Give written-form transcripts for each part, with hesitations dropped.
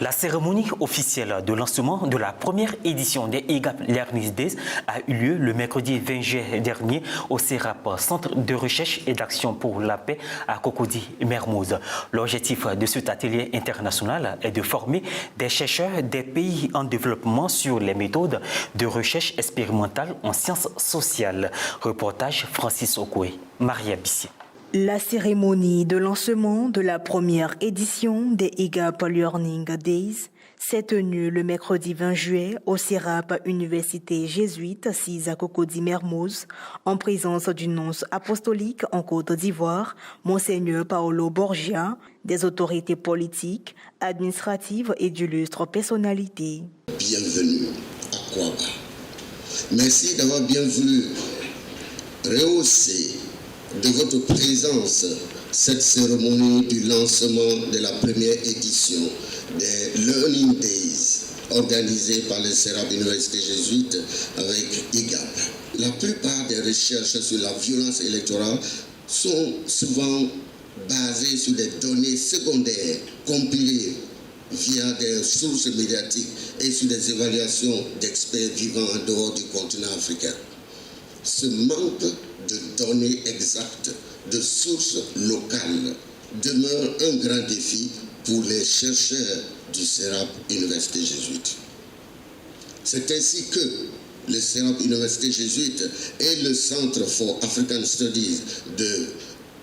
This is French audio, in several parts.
La cérémonie officielle de lancement de la première édition des IGAP Learning Days a eu lieu le mercredi 20 juillet dernier au CERAP, Centre de recherche et d'action pour la paix à Cocody, Mermoz. L'objectif de cet atelier international est de former des chercheurs des pays en développement sur les méthodes de recherche expérimentale en sciences sociales. Reportage Francis Okoué, Maria Bissi. La cérémonie de lancement de la première édition des IGAP Learning Days s'est tenue le mercredi 20 juillet au CERAP Université Jésuite 6 à Cocody Mermoz en présence du nonce apostolique en Côte d'Ivoire, Monseigneur Paolo Borgia, des autorités politiques, administratives et d'illustres personnalités. Bienvenue à Kouaba. Merci d'avoir bien voulu rehausser de votre présence cette cérémonie du lancement de la première édition des Learning Days organisée par le CERAP Université Jésuite avec IGAP. La plupart des recherches sur la violence électorale sont souvent basées sur des données secondaires compilées via des sources médiatiques et sur des évaluations d'experts vivant en dehors du continent africain. Ce manque de données exactes, de sources locales, demeure un grand défi pour les chercheurs du CERAP Université Jésuite. C'est ainsi que le CERAP Université Jésuite et le Centre for African Studies de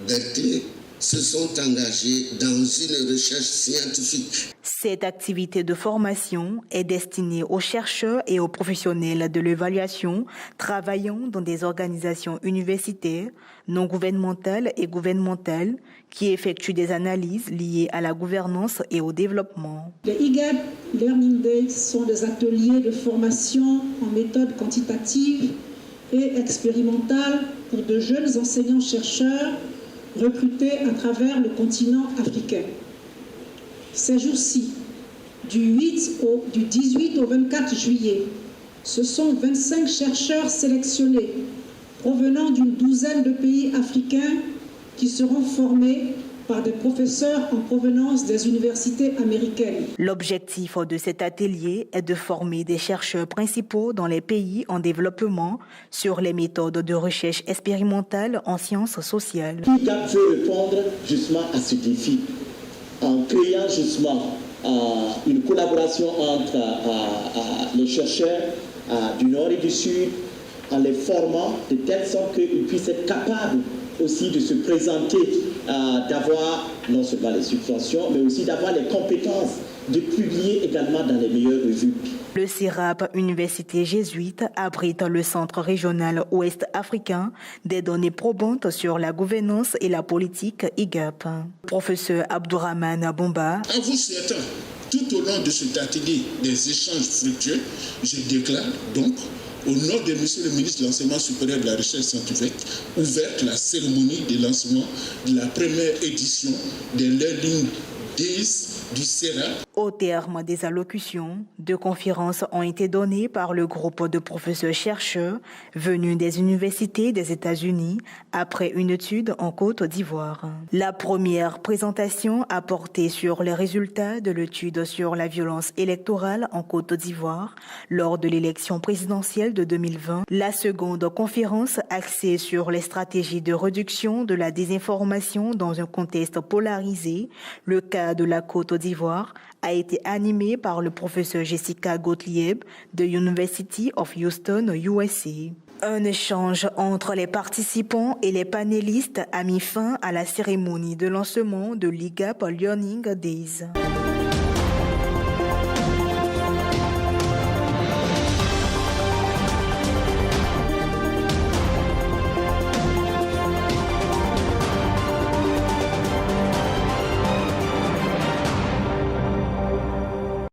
Berkeley se sont engagés dans une recherche scientifique. Cette activité de formation est destinée aux chercheurs et aux professionnels de l'évaluation travaillant dans des organisations universitaires, non gouvernementales et gouvernementales qui effectuent des analyses liées à la gouvernance et au développement. Les IGAP Learning Days sont des ateliers de formation en méthode quantitative et expérimentale pour de jeunes enseignants-chercheurs recrutés à travers le continent africain. Ces jours-ci, du 18 au 24 juillet, ce sont 25 chercheurs sélectionnés provenant d'une douzaine de pays africains qui seront formés par des professeurs en provenance des universités américaines. L'objectif de cet atelier est de former des chercheurs principaux dans les pays en développement sur les méthodes de recherche expérimentale en sciences sociales. IGAP veut répondre justement à ce défi en créant justement une collaboration entre les chercheurs du Nord et du Sud, en les formant de telle sorte qu'ils puissent être capables aussi de se présenter, d'avoir non seulement les subventions, mais aussi d'avoir les compétences de publier également dans les meilleures revues. Le CERAP Université Jésuite abrite le Centre régional ouest africain des données probantes sur la gouvernance et la politique IGAP. Professeur Abdourahmane Bomba. En vous souhaitant tout au long de cet atelier des échanges fructueux, je déclare donc au nom de Monsieur le ministre de l'Enseignement supérieur et de la Recherche scientifique, ouverte la cérémonie de lancement de la première édition des Learning Days du CERAP. Au terme des allocutions, 2 conférences ont été données par le groupe de professeurs-chercheurs venus des universités des États-Unis après une étude en Côte d'Ivoire. La première présentation a porté sur les résultats de l'étude sur la violence électorale en Côte d'Ivoire lors de l'élection présidentielle de 2020. La seconde conférence, axée sur les stratégies de réduction de la désinformation dans un contexte polarisé, le cas de la Côte d'Ivoire, a été animée par le professeur Jessica Gottlieb de University of Houston, USA. Un échange entre les participants et les panélistes a mis fin à la cérémonie de lancement de l'IGAP Learning Days.